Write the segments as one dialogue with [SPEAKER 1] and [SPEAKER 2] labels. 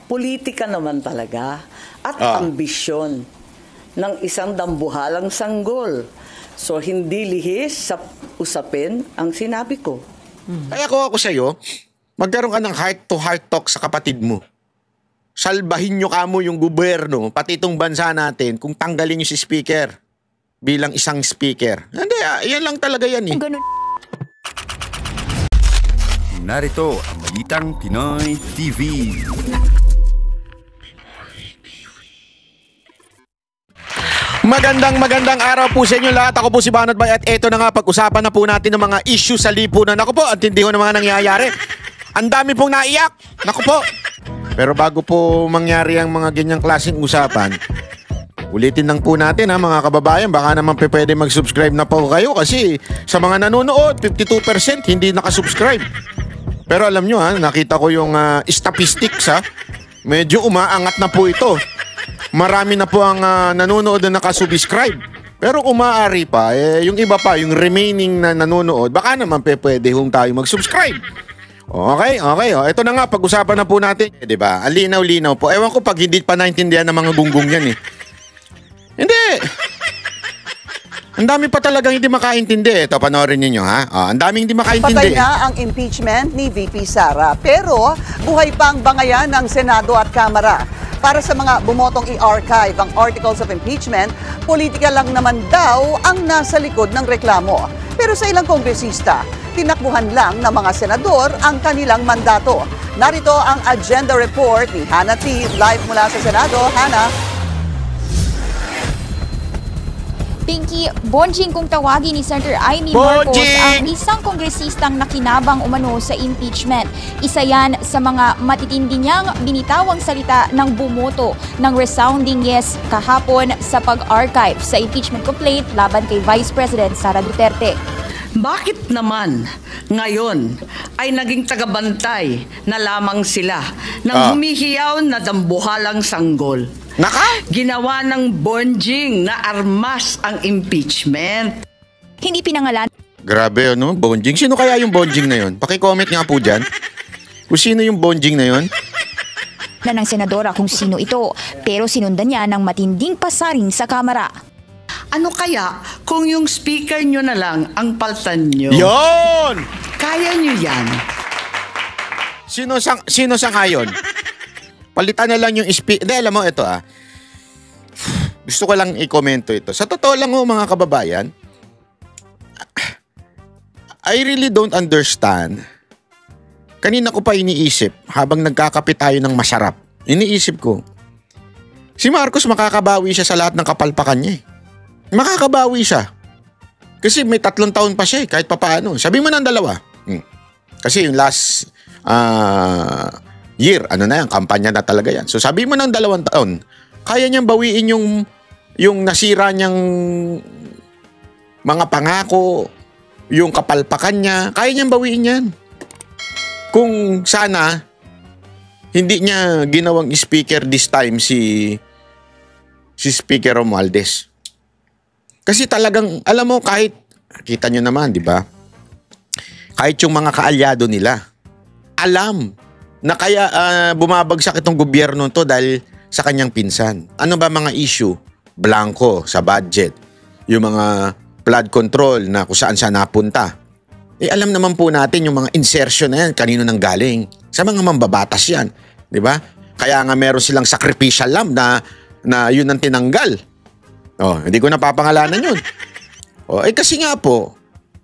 [SPEAKER 1] politika naman talaga at ambisyon ng isang dambuhalang sanggol. So, hindi lihis sa usapin ang sinabi ko.
[SPEAKER 2] Kaya ko ako sa'yo, magkaroon ka ng heart-to-heart talk sa kapatid mo. Salbahin nyo kamo yung gobyerno, pati itong bansa natin, kung tanggalin nyo si speaker bilang isang speaker. Hindi, yan lang talaga yan eh.
[SPEAKER 3] Narito ang Balitang Pinoy TV.
[SPEAKER 2] Magandang araw po sa inyo lahat. Ako po si Banat Bay at eto na nga, pag-usapan na po natin ng mga issue sa lipunan. Ako po, at hindi ko na mga nangyayari. Ang dami pong naiyak. Naku po. Pero bago po mangyari ang mga ganyang klaseng usapan, ulitin lang po natin mga kababayan, baka naman pwede mag-subscribe na po kayo kasi sa mga nanonood, 52% hindi nakasubscribe. Pero alam nyo nakita ko yung statistics medyo umaangat na po ito. Marami na po ang nanonood na nakasubscribe. Pero kung maaari pa, yung iba pa, yung remaining na nanonood, baka naman pwede tayo mag-subscribe. Okay. Ito na nga, pag-usapan na po natin. Diba? Alinaw-linaw po. Ewan ko pag hindi pa naintindihan ng mga gunggong yan eh. Hindi. Ang dami pa talagang hindi makaintindi. Ito, panoorin ninyo ang daming hindi makaintindi.
[SPEAKER 4] Patay na ang impeachment ni VP Sara. Pero buhay pang bangayan ng Senado at Kamara. Para sa mga bumotong i-archive ang articles of impeachment, politika lang naman daw ang nasa likod ng reklamo. Pero sa ilang kongresista, tinakbuhan lang ng mga senador ang kanilang mandato. Narito ang agenda report ni Hannah T. Live mula sa Senado. Hannah.
[SPEAKER 5] Pinky, bonjing kung tawagin ni Senator Amy Marcos ang isang kongresistang nakinabang umano sa impeachment. Isa yan sa mga matitindi niyang binitawang salita ng bumoto ng resounding yes kahapon sa pag-archive sa impeachment complaint laban kay Vice President Sara Duterte.
[SPEAKER 1] Bakit naman ngayon ay naging tagabantay na lamang sila ng humihiyaw na dambuhalang sanggol? Ginawa ng bonjing na armas ang impeachment.
[SPEAKER 5] Hindi pinangalan.
[SPEAKER 2] Grabe bonjing. Sino kaya yung bonjing na yun? Paki-comment nga po dyan. Kung sino yung bonjing na yun?
[SPEAKER 5] Na ng senadora kung sino ito. Pero sinundan niya ng matinding pasaring sa Kamara.
[SPEAKER 1] Ano kaya kung yung speaker nyo na lang ang paltan nyo?
[SPEAKER 2] Yon!
[SPEAKER 1] Kaya nyo yan?
[SPEAKER 2] Sino sang ayon? Palitan na lang yung speaker. Hindi, alam mo, ito gusto ko lang i-komento ito. Sa totoo lang mga kababayan, I really don't understand. Kanina ko pa iniisip, habang nagkakape tayo ng masarap, iniisip ko, si Marcos makakabawi siya sa lahat ng kapalpakan niya. Makakabawi siya. Kasi may 3 taon pa siya kahit papaano. Sabi mo ng 2. Kasi yung last year, kampanya na talaga yan. So sabi mo ng 2 taon, kaya niyang bawiin yung nasira niyang mga pangako, yung kapalpakan niya, kaya niyang bawiin yan. Kung sana, hindi niya ginawang speaker this time si Speaker Romualdez. Kasi talagang, alam mo, kahit, kita nyo naman, di ba? Kahit yung mga kaalyado nila, alam na kaya bumabagsak itong gobyerno to dahil sa kanyang pinsan. Ano ba mga issue? Blanco sa budget. Yung mga flood control na kung saan siya napunta. Alam naman po natin yung mga insertion na yan, kanino nang galing. Sa mga mambabatas yan. Di ba? Kaya nga meron silang sacrificial lamb na yun ang tinanggal. Hindi ko napapangalanan yun. Kasi nga po,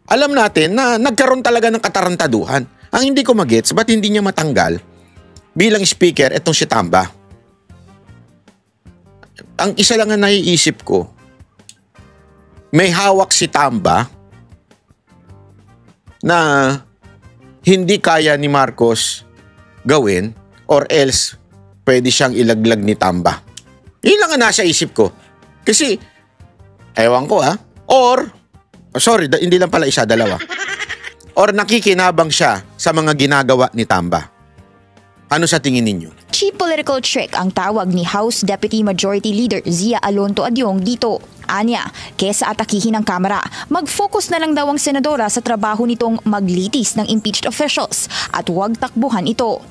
[SPEAKER 2] alam natin na nagkaroon talaga ng katarantaduhan. Ang hindi ko magets, ba't hindi niya matanggal bilang speaker itong si Tamba? Ang isa lang ang naiisip ko, may hawak si Tamba na hindi kaya ni Marcos gawin or else pwede siyang ilaglag ni Tamba. Yun lang ang nasa isip ko. Kasi, ewan ko or, hindi lang pala isa, 2. Or nakikinabang siya sa mga ginagawa ni Tamba. Ano sa tingin ninyo?
[SPEAKER 5] Cheap political trick ang tawag ni House Deputy Majority Leader Zia Alonto Adyong dito. Anya, kesa atakihin ng Kamara, mag-focus na lang daw ang senadora sa trabaho nitong maglitis ng impeached officials at huwag takbuhan ito.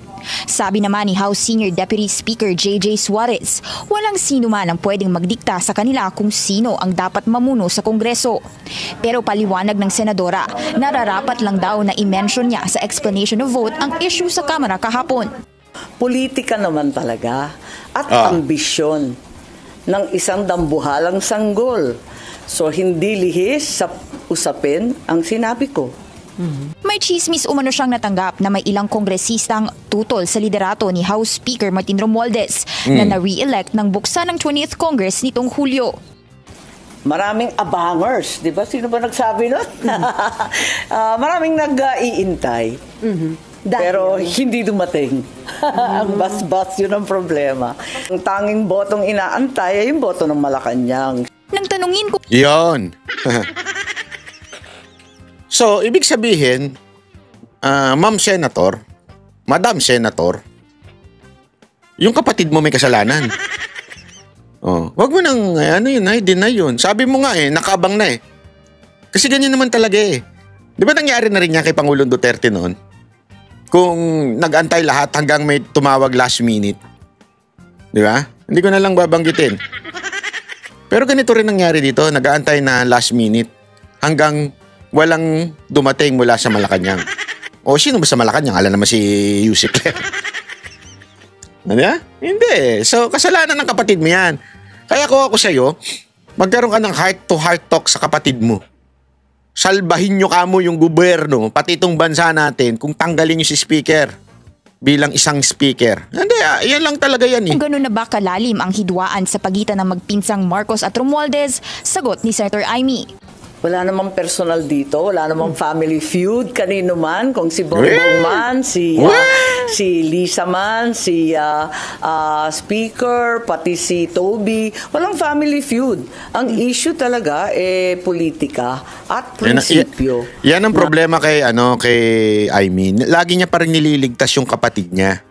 [SPEAKER 5] Sabi naman ni House Senior Deputy Speaker J.J. Suarez, walang sino man ang pwedeng magdikta sa kanila kung sino ang dapat mamuno sa Kongreso. Pero paliwanag ng Senadora, nararapat lang daw na i-mention niya sa explanation of vote ang issue sa Kamara kahapon.
[SPEAKER 1] Politika naman talaga at ambisyon ng isang dambuhalang sanggol. So hindi lihis sa usapin ang sinabi ko.
[SPEAKER 5] May chismis umano siyang natanggap na may ilang kongresistang tutol sa liderato ni House Speaker Martin Romualdez na na-re-elect ng buksan ng 20th Congress nitong Hulyo.
[SPEAKER 1] Maraming abangers, di ba? Sino ba nagsabi nun? Maraming nag-iintay. Pero hindi dumating. Ang bas-bas, yun ang problema. Ang tanging botong inaantay ay yung boto ng Malacanang.
[SPEAKER 5] Nang tanungin ko
[SPEAKER 2] Yon. So, ibig sabihin, Ma'am Senator, Madam Senator, yung kapatid mo may kasalanan. Wag mo nang, deny yun. Sabi mo nga nakabang na Kasi ganyan naman talaga Di ba nangyari na rin yan kay Pangulong Duterte noon? Kung nag-antay lahat hanggang may tumawag last minute. Di ba? Hindi ko na lang babanggitin. Pero ganito rin nangyari dito, nag-aantay na last minute hanggang walang dumating mula sa Malacanang. O sino ba sa Malacanang? Alam naman si Yusik Claire. Ano yan? Hindi. So, kasalanan ng kapatid mo yan. Kaya ako sa'yo, magkaroon ka ng heart-to-heart talk sa kapatid mo. Salbahin nyo kamo yung gobyerno, pati itong bansa natin, kung tanggalin nyo si speaker bilang isang speaker. Hindi, yan lang talaga yan
[SPEAKER 5] kung gano'n na ba kalalim ang hidwaan sa pagitan ng magpinsang Marcos at Romualdez, sagot ni Senator Amy.
[SPEAKER 1] Wala namang personal dito, wala namang family feud kanino man, kung si Bongbong man, si Lisa man, si Speaker, pati si Toby, walang family feud. Ang issue talaga politika at prinsipyo.
[SPEAKER 2] Yan ang problema kay Amy. Lagi niya pa rin nililigtas yung kapatid niya.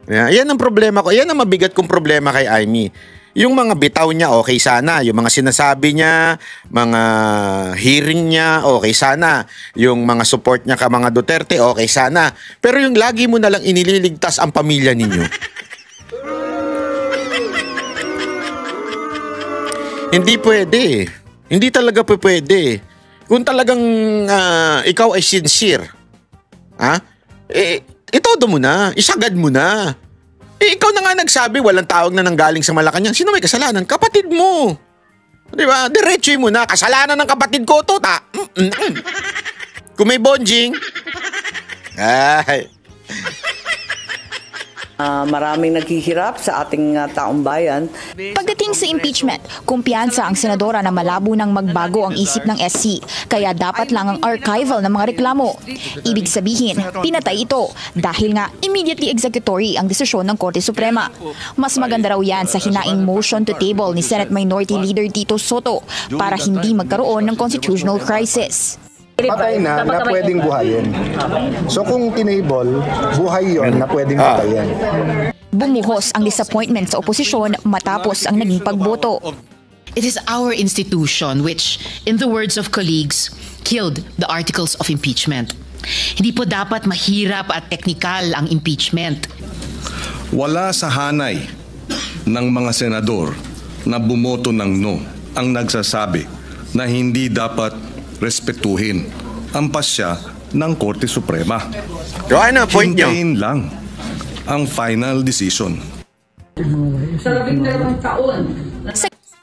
[SPEAKER 2] Yan ang problema ko. Yan ang mabigat kong problema kay Amy. Yung mga bitaw niya, okay sana. Yung mga sinasabi niya, mga hearing niya, okay sana. Yung mga support niya ka mga Duterte, okay sana. Pero yung lagi mo na lang inililigtas ang pamilya ninyo. Hindi pwede. Hindi talaga pwede. Kung talagang ikaw ay sincere, itodo mo na, isagad mo na. Ikaw na nga nagsabi, walang tawag na nanggaling sa Malacanang. Sino may kasalanan? Kapatid mo. Di ba? Diretsoy mo na. Kasalanan ng kapatid ko to, Kung may bonjing. Ay.
[SPEAKER 1] Maraming naghihirap sa ating taong bayan.
[SPEAKER 5] Pagdating sa impeachment, kumpiyansa ang senadora na malabo nang magbago ang isip ng SC, kaya dapat lang ang archival ng mga reklamo. Ibig sabihin, pinatay ito dahil nga immediately executory ang desisyon ng Korte Suprema. Mas maganda raw yan sa hinaing motion to table ni Senate Minority Leader Tito Soto para hindi magkaroon ng constitutional crisis.
[SPEAKER 6] Patay na pwedeng buhayin. So kung tinable, buhay yon na pwedeng patayin.
[SPEAKER 5] Bumuhos ang disappointment sa oposisyon matapos ang naging pagboto.
[SPEAKER 7] It is our institution which, in the words of colleagues, killed the articles of impeachment. Hindi po dapat mahirap at teknikal ang impeachment.
[SPEAKER 8] Wala sa hanay ng mga senador na bumoto ng no ang nagsasabi na hindi dapat respetuhin ang pasya ng Korte Suprema.
[SPEAKER 2] Ano point nyo?
[SPEAKER 8] Hintayin lang ang final decision.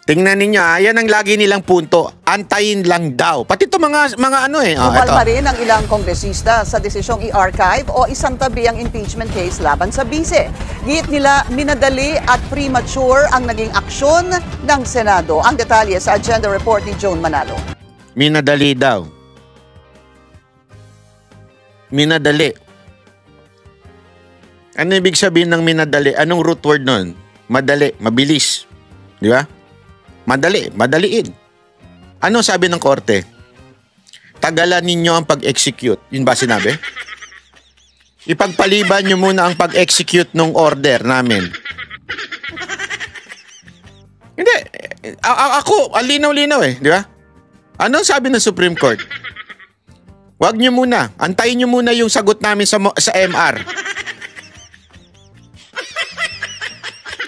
[SPEAKER 2] Tingnan ninyo, yan ang lagi nilang punto. Antayin lang daw. Pati ito mga
[SPEAKER 4] Kumalma rin ang ilang kongresista sa desisyong i-archive o isang tabi ang impeachment case laban sa bise. Giit nila minadali at premature ang naging aksyon ng Senado. Ang detalye sa agenda report ni Joan Manalo.
[SPEAKER 2] Minadali daw. Minadali. Ano ibig sabihin ng minadali? Anong root word nun? Madali, mabilis. Di ba? Madali, madaliin. Ano sabi ng korte? Tagalan ninyo ang pag-execute. Yun ba sinabi? Ipagpaliban nyo muna ang pag-execute ng order namin. Hindi. Ako, ang linaw-linaw di ba? Ano sabi ng Supreme Court? Huwag nyo muna. Antayin nyo muna yung sagot namin sa MR.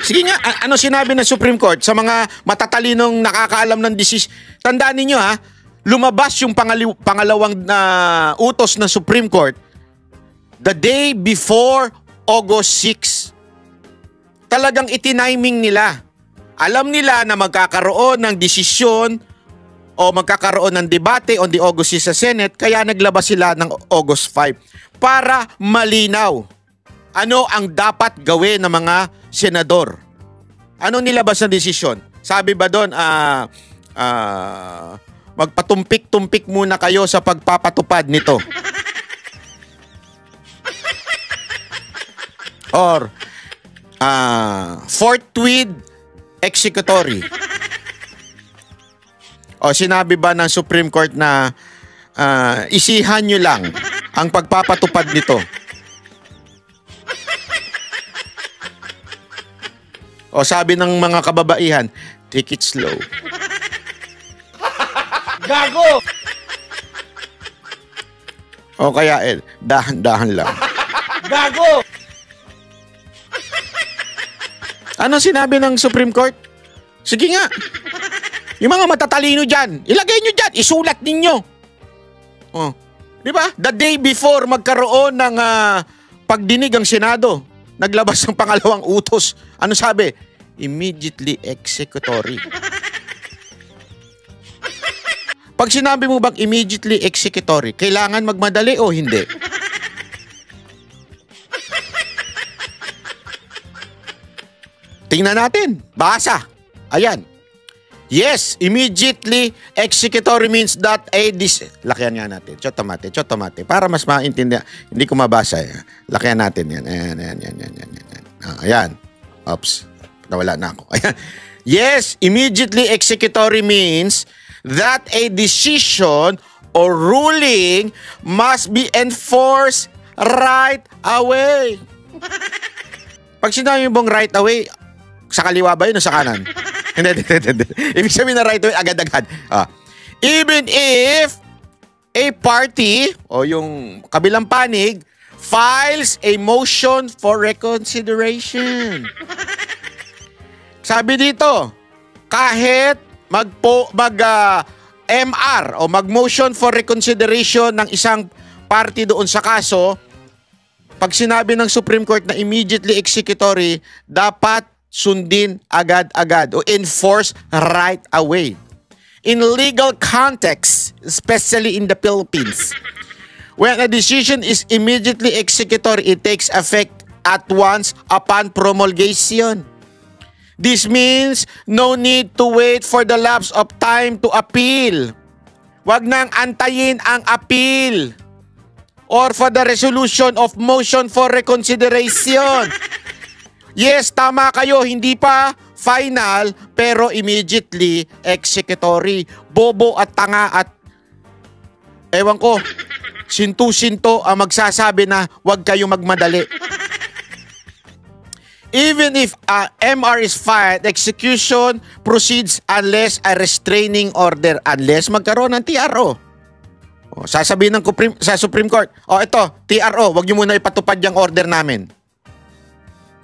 [SPEAKER 2] Sige nga, ano sinabi ng Supreme Court sa mga matatalinong nakakaalam ng desisyon? Tandaan ninyo ha, lumabas yung pangalawang utos ng Supreme Court the day before August 6. Talagang itiniming nila. Alam nila na magkakaroon ng desisyon o magkakaroon ng debate on the August 6 sa Senate, kaya naglabas sila ng August 5 para malinaw ano ang dapat gawin ng mga senador. Ano nilabas na desisyon? Sabi ba doon, magpatumpik-tumpik muna kayo sa pagpapatupad nito? Or, forthwith executory? O sinabi ba ng Supreme Court na isihan nyo lang ang pagpapatupad nito? O sabi ng mga kababaihan, take it slow. Gago! O kaya, dahan-dahan lang. Gago! Ano sinabi ng Supreme Court? Sige nga. Yung mga matatalino dyan, ilagay nyo dyan, isulat ninyo. Oh. Di ba? The day before magkaroon ng pagdinig ang Senado, naglabas ng pangalawang utos. Ano sabi? Immediately executory. Pag sinabi mo bang immediately executory, kailangan magmadali o hindi? Tingnan natin. Basa. Ayan. Yes, immediately executory means that lakihan nga natin. Chotomate. Para mas maintindihan. Hindi ko mabasa. Lakihan natin yan. Ayan. Ayan. Oops. Nawala na ako. Ayan. Yes, immediately executory means that a decision or ruling must be enforced right away. Pag sinabi mo bang right away, sa kaliwa ba yun o sa kanan? Hindi. Ibig sabihin na right away, agad-agad. Even if a party o yung kabilang panig files a motion for reconsideration. Sabi dito, kahit MR o mag-motion for reconsideration ng isang party doon sa kaso, pag sinabi ng Supreme Court na immediately executory, dapat sundin agad-agad o enforce right away. In legal context, especially in the Philippines, when a decision is immediately executory, it takes effect at once upon promulgation. This means no need to wait for the lapse of time to appeal. Wag nang antayin ang appeal or for the resolution of motion for reconsideration. Yes, tama kayo, hindi pa final pero immediately executory. Bobo at tanga at ewan ko, sinto-sinto ang magsasabi na wag kayo magmadali. Even if MR is filed, execution proceeds unless a restraining order, unless magkaroon ng TRO. O, sasabihin ng sa Supreme Court, ito, TRO, wag nyo muna ipatupad yung order namin.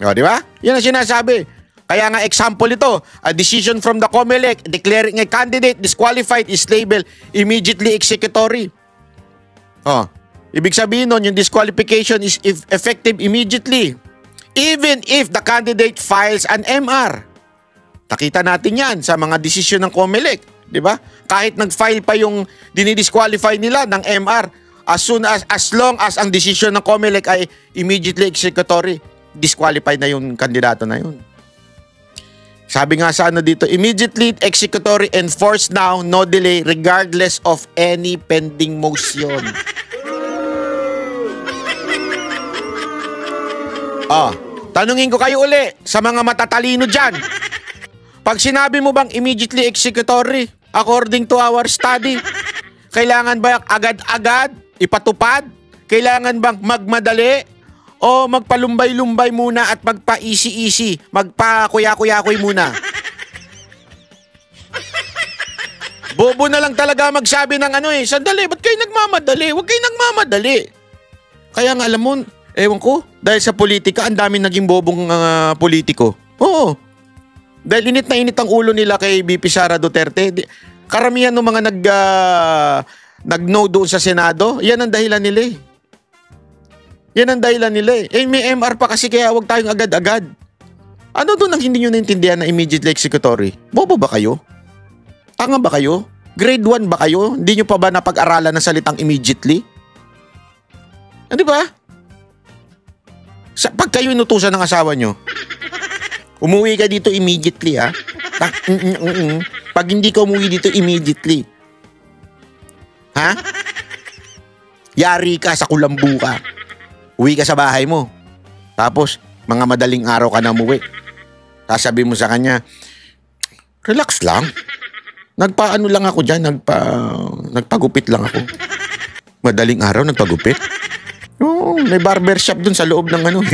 [SPEAKER 2] O, di ba? Yan ang sinasabi. Kaya nga example ito, a decision from the COMELEC declaring a candidate disqualified is labeled immediately executory. Ibig sabihin nun, yung disqualification is effective immediately. Even if the candidate files an MR. Nakita natin yan sa mga desisyon ng COMELEC. Di ba? Kahit nag-file pa yung dinidisqualify nila ng MR, as long as ang desisyon ng COMELEC ay immediately executory, disqualified na yung kandidato na yun. Sabi nga sa dito, immediately executory enforced now, no delay, regardless of any pending motion. Tanungin ko kayo uli sa mga matatalino dyan. Pag sinabi mo bang immediately executory, according to our study, kailangan ba agad-agad ipatupad? Kailangan bang magmadali? O magpalumbay-lumbay muna at magpa-easy-easy, magpa-kuya-kuya-kuy muna. Bobo na lang talaga magsabi ng sandali, ba't kayo nagmamadali? Huwag kayo nagmamadali. Kaya nga alam mo, ewan ko, dahil sa politika, ang dami naging bobong politiko. Oo. Dahil init na init ang ulo nila kay VP Sara Duterte. Karamihan ng mga nag-no doon sa Senado, yan ang dahilan nila eh. Yan ang dahilan nila eh. May MR pa kasi kaya huwag tayong agad-agad. Ano doon ang hindi nyo naintindihan na immediately executory? Bobo ba kayo? Tanga ba kayo? Grade 1 ba kayo? Hindi nyo pa ba napag-aralan ng salitang immediately? Di ba? Pag kayo inutusan ng asawa nyo, umuwi ka dito immediately ha? Pag hindi ka umuwi dito immediately. Ha? Yari ka, sa kulambu ka. Uwi ka sa bahay mo. Tapos, mga madaling araw ka na umuwi. Sasabihin mo sa kanya, relax lang. Nagpaano lang ako dyan, nagpagupit lang ako. Madaling araw, nagpagupit? Oo, may barbershop dun sa loob ng ano.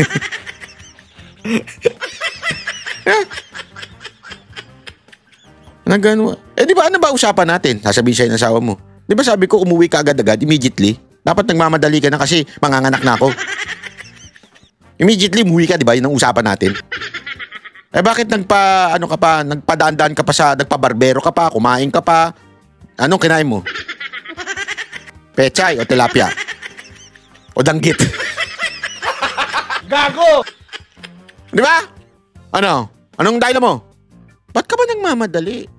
[SPEAKER 2] Nagano? Di ba ano ba usapan natin? Sasabihin sa'yo ng asawa mo. Di ba sabi ko umuwi ka agad-agad, immediately? Dapat nagmamadali ka na kasi manganganak na ako. Immediately umuwi ka, di ba? Yun ang usapan natin. Bakit nagpadaan-daan ka pa nagpabarbero ka pa, kumain ka pa? Anong kinain mo? Pechay o tilapia? O danggit? Gago! Di ba? Ano? Anong dahilan mo? Ba't ka ba nagmamadali?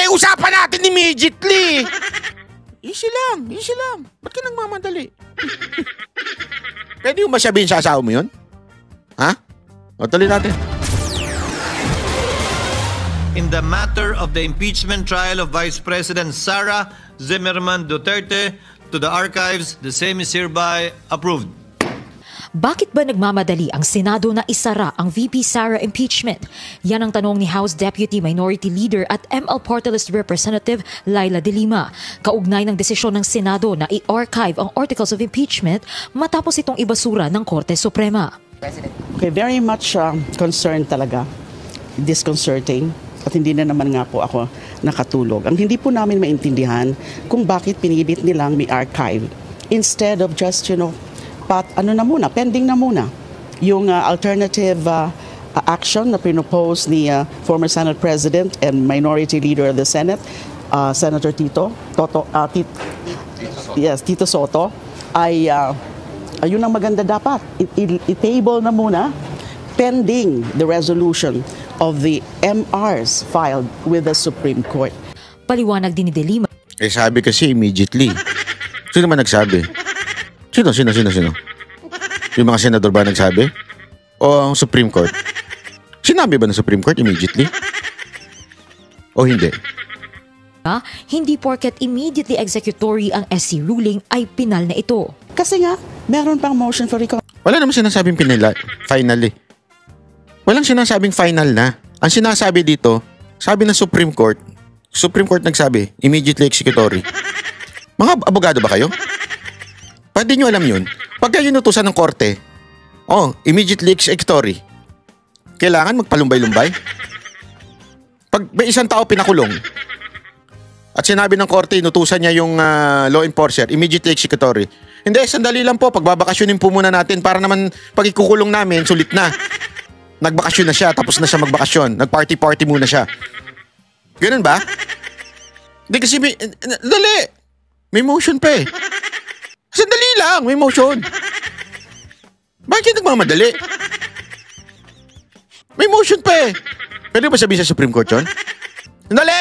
[SPEAKER 2] Usapan natin immediately! Easy lang. Ba't ka nagmamadali? Pwede yung masabihin sa asawa mo yun? Ha? O, tuloy natin.
[SPEAKER 9] In the matter of the impeachment trial of Vice President Sara Zimmerman Duterte, to the archives, the same is hereby approved.
[SPEAKER 10] Bakit ba nagmamadali ang Senado na isara ang VP Sara impeachment? Yan ang tanong ni House Deputy Minority Leader at ML Party List Representative Laila De Lima. Kaugnay ng desisyon ng Senado na i-archive ang articles of impeachment matapos itong ibasura ng Korte Suprema.
[SPEAKER 11] Okay, very much concerned talaga. Disconcerting. At hindi na naman nga po ako nakatulog. Ang hindi po namin maintindihan kung bakit pinilit nilang may archive instead of just, pending na muna yung alternative action na pinopose ni former Senate President and Minority Leader of the Senate, Senator Tito Soto, ay ayun ang maganda dapat. I-table na muna pending the resolution of the MRs filed with the Supreme Court.
[SPEAKER 10] Paliwanag din ni De Lima.
[SPEAKER 2] Sabi kasi immediately. Sino man nagsabi? Sino? Yung mga senador ba nagsabi? O ang Supreme Court? Sinabi ba ng Supreme Court immediately? O hindi?
[SPEAKER 10] Hindi porket immediately executory ang SC ruling ay pinal na ito.
[SPEAKER 11] Kasi nga, meron pang motion for recall.
[SPEAKER 2] Wala naman sinasabing finally. Walang sinasabing final na. Ang sinasabi dito, sabi ng Supreme Court nagsabi, immediately executory. Mga abogado ba kayo? Pwede nyo alam yun. Pagka inutusan ng korte, immediately executory. Kailangan magpalumbay-lumbay. Pag may isang tao pinakulong, at sinabi ng korte, inutusan niya yung law enforcer, immediately executory. Hindi, sandali lang po, pagbabakasyonin po muna natin para naman pag ikukulong namin, sulit na. Nagbakasyon na siya, tapos na siya magbakasyon. Nag-party-party muna siya. Ganun ba? Hindi kasi may motion pa eh. Sandali lang, may motion. Bakit nagmamadali? May motion pa eh. Pwede ba sabihin sa Supreme Court yun?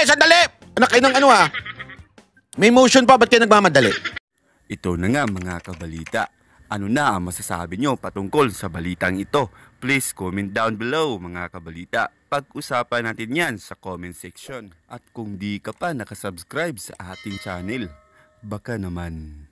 [SPEAKER 2] Sandali! Anak kayo ng may motion pa, ba't kayo nagmamadali?
[SPEAKER 3] Ito na nga mga kabalita. Ano na ang masasabi nyo patungkol sa balitang ito? Please comment down below mga kabalita. Pag-usapan natin yan sa comment section. At kung di ka pa nakasubscribe sa ating channel, baka naman